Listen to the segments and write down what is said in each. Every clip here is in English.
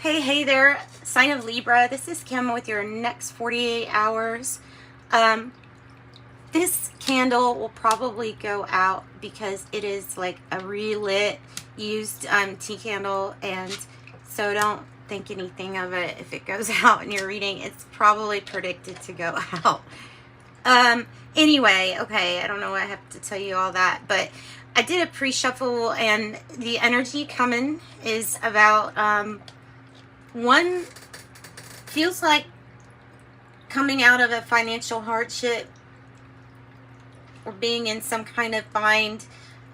Hey there, sign of Libra. This is Kim with your next 48 hours. This candle will probably go out because it is like a relit, used tea candle, and so don't think anything of it if it goes out in your reading. It's probably predicted to go out. Anyway, okay, I don't know why I have to tell you all that, but I did a pre-shuffle, and the energy coming is about one feels like coming out of a financial hardship or being in some kind of bind,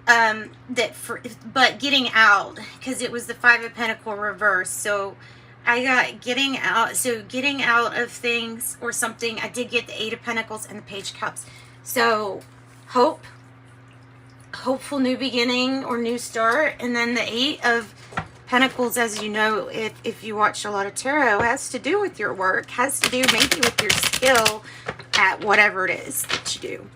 but getting out, because it was the Five of Pentacles reverse. So I got getting out, so getting out of things or something. I did get the Eight of Pentacles and the Page of Cups. So hopeful new beginning or new start. And then the Eight of Pentacles, as you know, if you watch a lot of tarot, has to do with your work, has to do maybe with your skill at whatever it is that you do.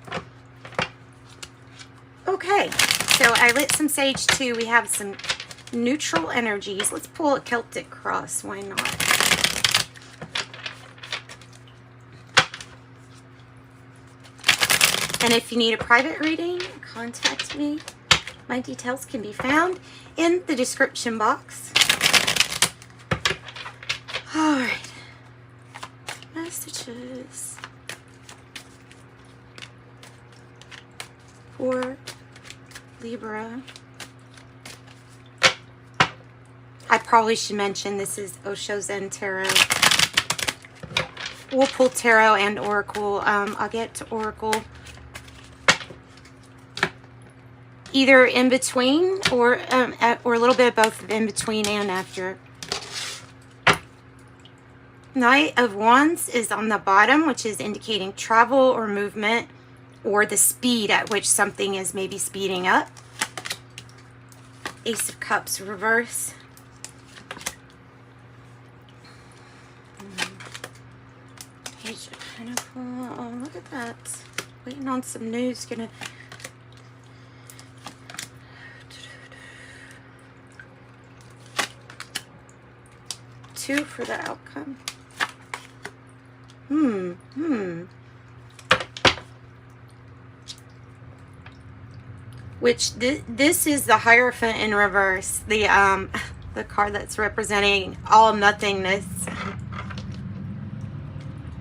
Okay, so I lit some sage too. We have some neutral energies. Let's pull a Celtic cross. Why not? And if you need a private reading, contact me. My details can be found in the description box. All right. Messages for Libra. I probably should mention this is Osho Zen Tarot. We'll pull tarot and oracle. I'll get to oracle either in between or a little bit of both, in between and after. Knight of Wands is on the bottom, which is indicating travel or movement or the speed at which something is maybe speeding up. Ace of Cups reverse. Page of Pentacles. Oh, look at that. Waiting on some news. Gonna two for the outcome. Which this is the Hierophant in reverse, the card that's representing all nothingness.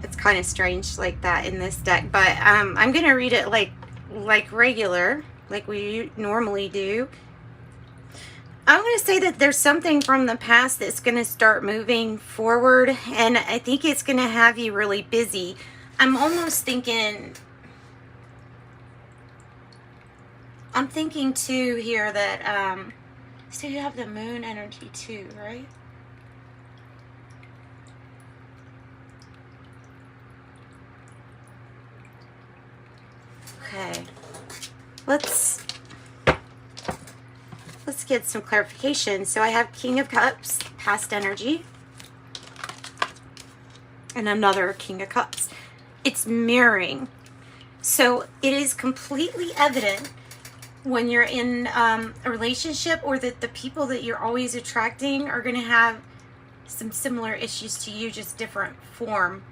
It's kind of strange like that in this deck, but I'm gonna read it like regular, like we normally do. I'm going to say that there's something from the past that's going to start moving forward, and I think it's going to have you really busy. I'm almost thinking, I'm thinking too here that, so you have the moon energy too, right? Okay, let's get some clarification. So I have King of Cups, past energy, and another King of Cups. It's mirroring. So it is completely evident when you're in a relationship, or that the people that you're always attracting are going to have some similar issues to you, just different form.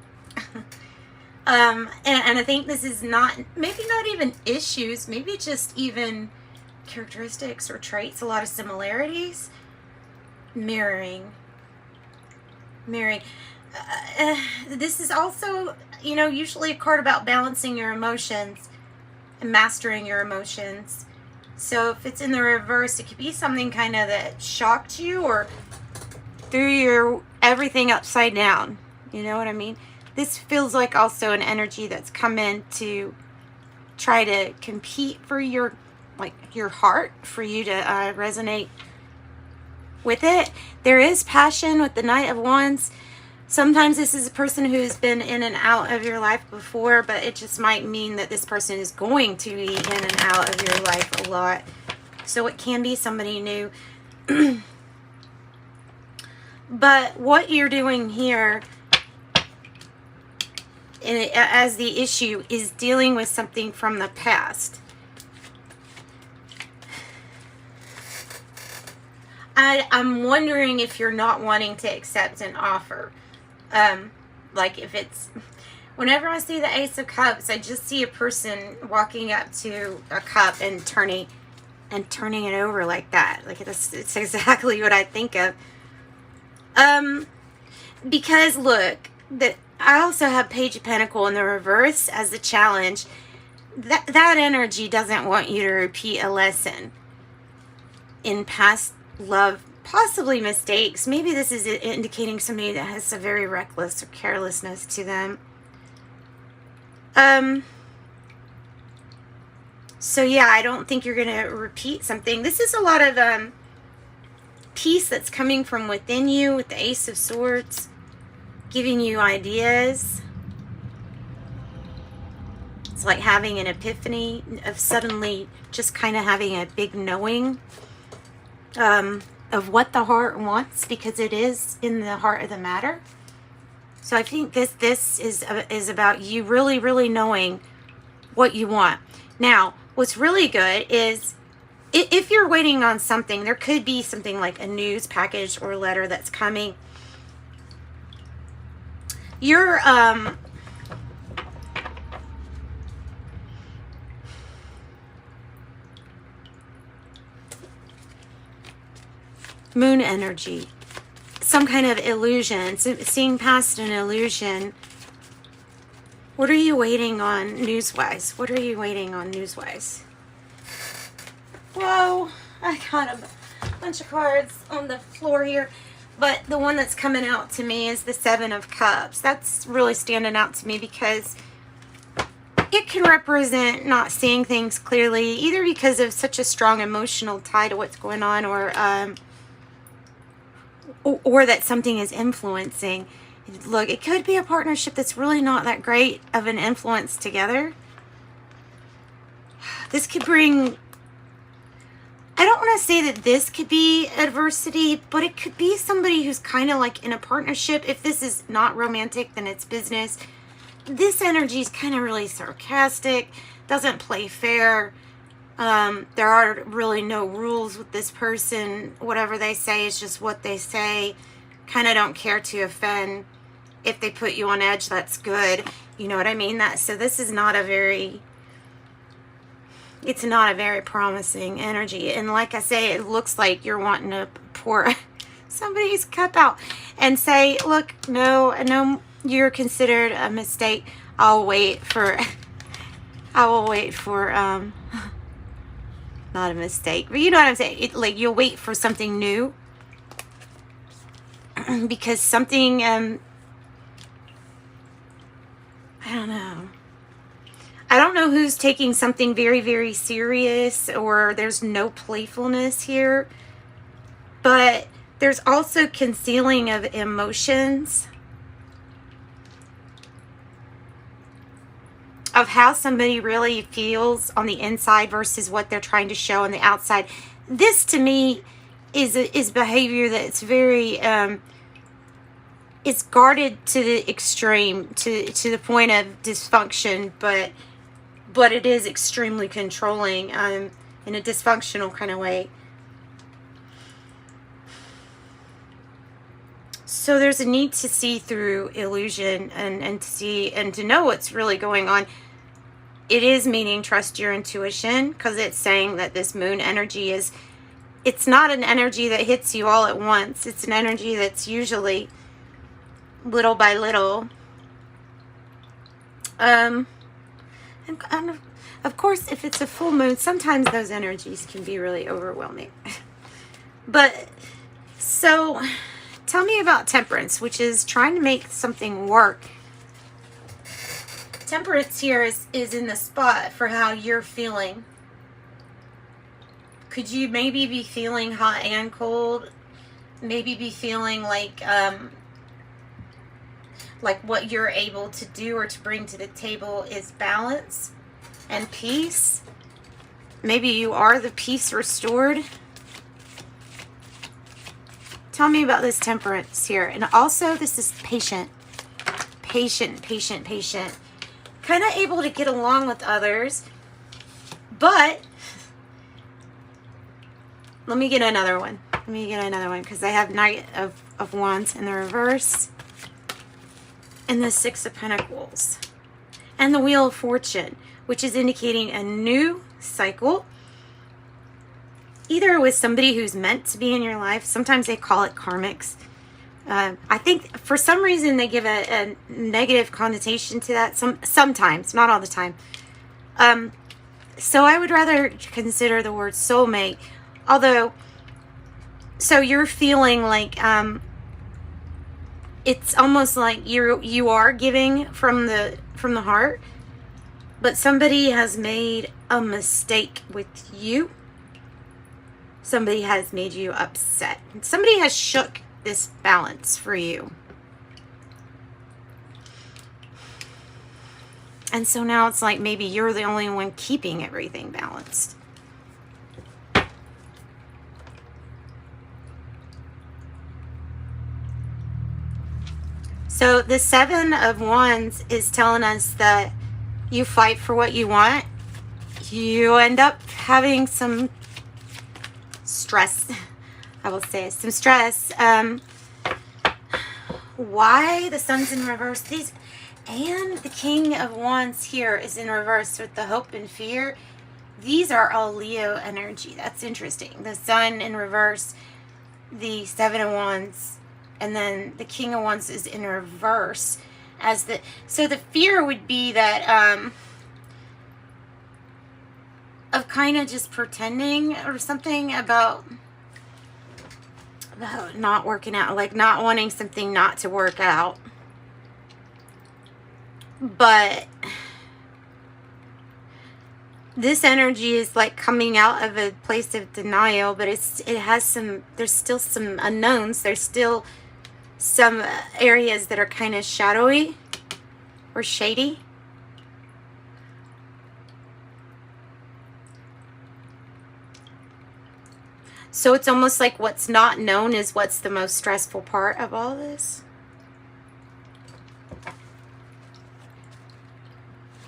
And I think this is maybe not even issues, maybe just even characteristics or traits, a lot of similarities. Mirroring. This is also, you know, usually a card about balancing your emotions and mastering your emotions. So if it's in the reverse, it could be something kind of that shocked you or threw your everything upside down. You know what I mean? This feels like also an energy that's come in to try to compete for your heart, for you to resonate with it. There is passion with the Knight of Wands. Sometimes this is a person who's been in and out of your life before, but it just might mean that this person is going to be in and out of your life a lot. So it can be somebody new. But what you're doing here as the issue is dealing with something from the past. I'm wondering if you're not wanting to accept an offer. Like if it's, whenever I see the Ace of Cups, I just see a person walking up to a cup and turning it over like that. Like it's exactly what I think of. Because look, that I also have Page of Pentacles in the reverse as the challenge. That energy doesn't want you to repeat a lesson in past love, possibly mistakes. Maybe this is indicating somebody that has a very reckless or carelessness to them. So yeah, I don't think you're going to repeat something. This is a lot of peace that's coming from within you with the Ace of Swords, giving you ideas. It's like having an epiphany of suddenly just kind of having a big knowing of what the heart wants, because it is in the heart of the matter. So I think this is about you really, really knowing what you want. Now, what's really good is if you're waiting on something, there could be something like a news package or letter that's coming. You're moon energy, some kind of illusion, seeing past an illusion. What are you waiting on news-wise? What are you waiting on news-wise? Whoa, I got a bunch of cards on the floor here, but the one that's coming out to me is the Seven of Cups. That's really standing out to me because it can represent not seeing things clearly, either because of such a strong emotional tie to what's going on, or that something is influencing. Look, it could be a partnership that's really not that great of an influence together. This could bring, I don't want to say that this could be adversity, but it could be somebody who's kind of like in a partnership. If this is not romantic, then it's business. This energy is kind of really sarcastic, doesn't play fair. There are really no rules with this person. Whatever they say is just what they say. Kind of don't care to offend. If they put you on edge, that's good. You know what I mean? So this is not a very, it's not a very promising energy. And like I say, it looks like you're wanting to pour somebody's cup out and say, look, no, you're considered a mistake. I will wait for, not a mistake, but you know what I'm saying? Like you'll wait for something new because something, I don't know who's taking something very, very serious, or there's no playfulness here, but there's also concealing of emotions, of how somebody really feels on the inside versus what they're trying to show on the outside. This to me is behavior that's very it's guarded to the extreme, to the point of dysfunction, but it is extremely controlling in a dysfunctional kind of way. So there's a need to see through illusion and to see and to know what's really going on. It is meaning trust your intuition, because it's saying that this moon energy is, it's not an energy that hits you all at once. It's an energy that's usually little by little. And of course, if it's a full moon, sometimes those energies can be really overwhelming. But so tell me about Temperance, which is trying to make something work. Temperance here is in the spot for how you're feeling. Could you maybe be feeling hot and cold? Maybe be feeling like what you're able to do or to bring to the table is balance and peace. Maybe you are the peace restored. Tell me about this Temperance here. And also, this is patient. Patient. Kind of able to get along with others. But, let me get another one. Let me get another one because I have Knight of Wands in the reverse. And the Six of Pentacles. And the Wheel of Fortune, which is indicating a new cycle. Either with somebody who's meant to be in your life. Sometimes they call it karmics. I think for some reason they give a negative connotation to that. Sometimes, not all the time. So I would rather consider the word soulmate. Although, so you're feeling like it's almost like you are giving from the heart, but somebody has made a mistake with you. Somebody has made you upset. Somebody has shook this balance for you. And so now it's like maybe you're the only one keeping everything balanced. So the Seven of Wands is telling us that you fight for what you want. You end up having some stress. I will say some stress. Why the Sun's in reverse? And the King of Wands here is in reverse with the hope and fear. These are all Leo energy. That's interesting. The Sun in reverse, the Seven of Wands, and then the King of Wands is in reverse. So the fear would be that of kind of just pretending or something about not working out, like not wanting something not to work out. But this energy is like coming out of a place of denial, but there's still some unknowns. There's still some areas that are kind of shadowy or shady. So it's almost like what's not known is what's the most stressful part of all this.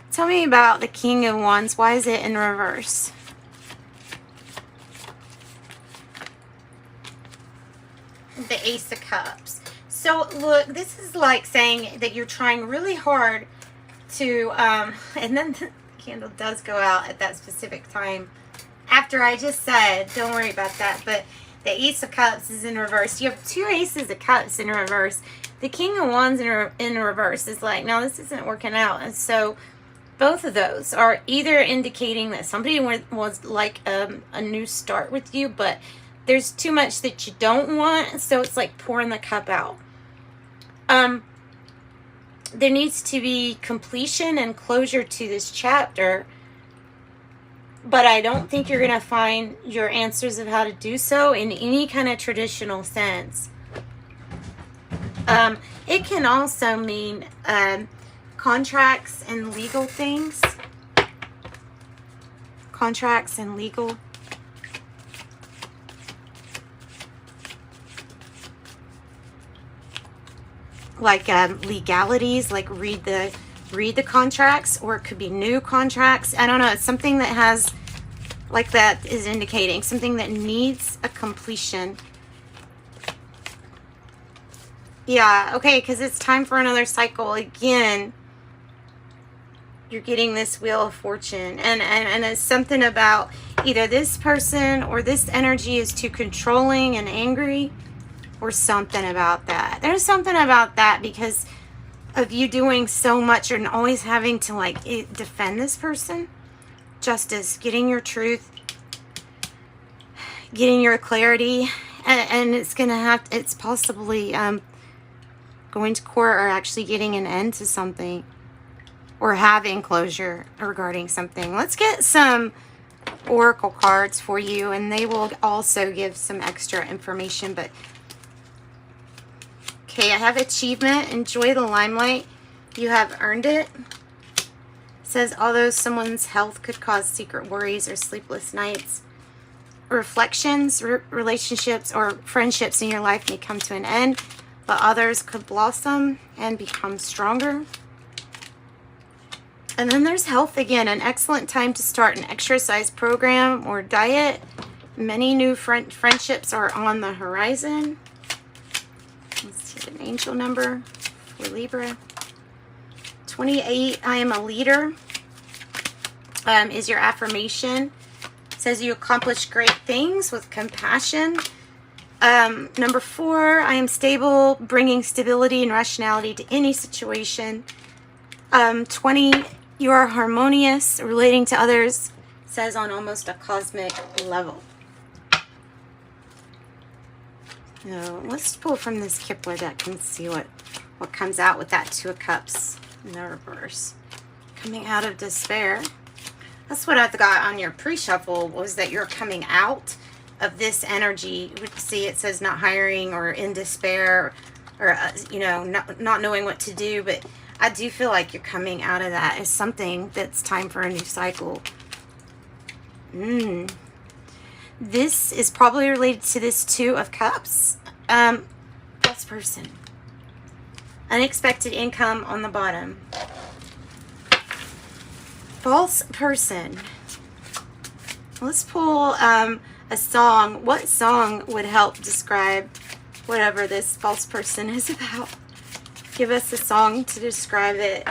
Tell me about the King of Wands. Why is it in reverse? The Ace of Cups. So look, this is like saying that you're trying really hard to, and then the candle does go out at that specific time. After I just said, don't worry about that, but the Ace of Cups is in reverse. You have two Aces of Cups in reverse. The King of Wands in reverse is like, no, this isn't working out. And so both of those are either indicating that somebody was like a new start with you, but there's too much that you don't want, so it's like pouring the cup out. There needs to be completion and closure to this chapter, but I don't think you're going to find your answers of how to do so in any kind of traditional sense. It can also mean contracts and legal things. Contracts and legal. Like legalities, like read the contracts, or it could be new contracts. I don't know. It's something that has, like that is indicating something that needs a completion. Yeah, okay, because it's time for another cycle again. You're getting this Wheel of Fortune, and it's something about either this person or this energy is too controlling and angry, or something about that. There's something about that because of you doing so much and always having to like defend this person. Justice, getting your truth, getting your clarity, and it's gonna it's possibly going to court or actually getting an end to something, or having closure regarding something. Let's get some oracle cards for you, and they will also give some extra information. But okay, I have achievement. Enjoy the limelight. You have earned it. It says, although someone's health could cause secret worries or sleepless nights, reflections, relationships, or friendships in your life may come to an end, but others could blossom and become stronger. And then there's health again. An excellent time to start an exercise program or diet. Many new friendships are on the horizon. Let's get an angel number for Libra. 28, I am a leader, is your affirmation. It says you accomplish great things with compassion. Number 4, I am stable, bringing stability and rationality to any situation. 20, you are harmonious, relating to others, says on almost a cosmic level. So let's pull from this Kipler deck and see what comes out with that 2 of Cups in the reverse. Coming out of despair. That's what I've got on your pre-shuffle, was that you're coming out of this energy. You would see it says not hiring or in despair or, you know, not knowing what to do. But I do feel like you're coming out of that as something that's time for a new cycle. This is probably related to this 2 of Cups. False person. Unexpected income on the bottom. False person. Let's pull a song. What song would help describe whatever this false person is about? Give us a song to describe it.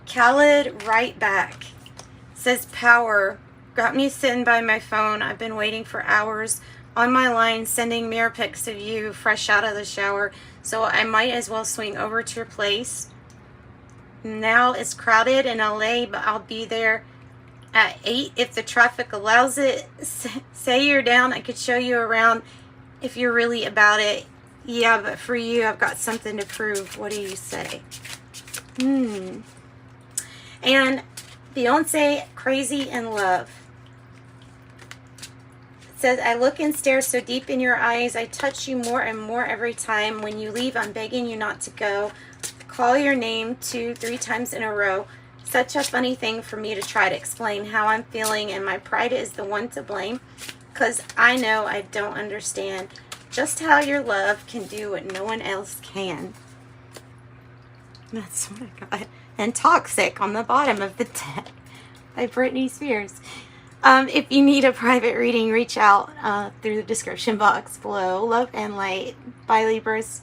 Khaled, Right Back. It says power. Got me sitting by my phone. I've been waiting for hours on my line, sending mirror pics of you fresh out of the shower. So I might as well swing over to your place. Now it's crowded in LA, but I'll be there at 8 if the traffic allows it. Say you're down. I could show you around if you're really about it. Yeah, but for you, I've got something to prove. What do you say? And Beyonce, Crazy in Love. It says, I look and stare so deep in your eyes. I touch you more and more every time. When you leave, I'm begging you not to go. Call your name 2-3 times in a row. Such a funny thing for me to try to explain how I'm feeling, and my pride is the one to blame, because I know I don't understand just how your love can do what no one else can. That's what I got. And Toxic on the bottom of the deck by Britney Spears. If you need a private reading, reach out through the description box below. Love and light. Bye, Libras.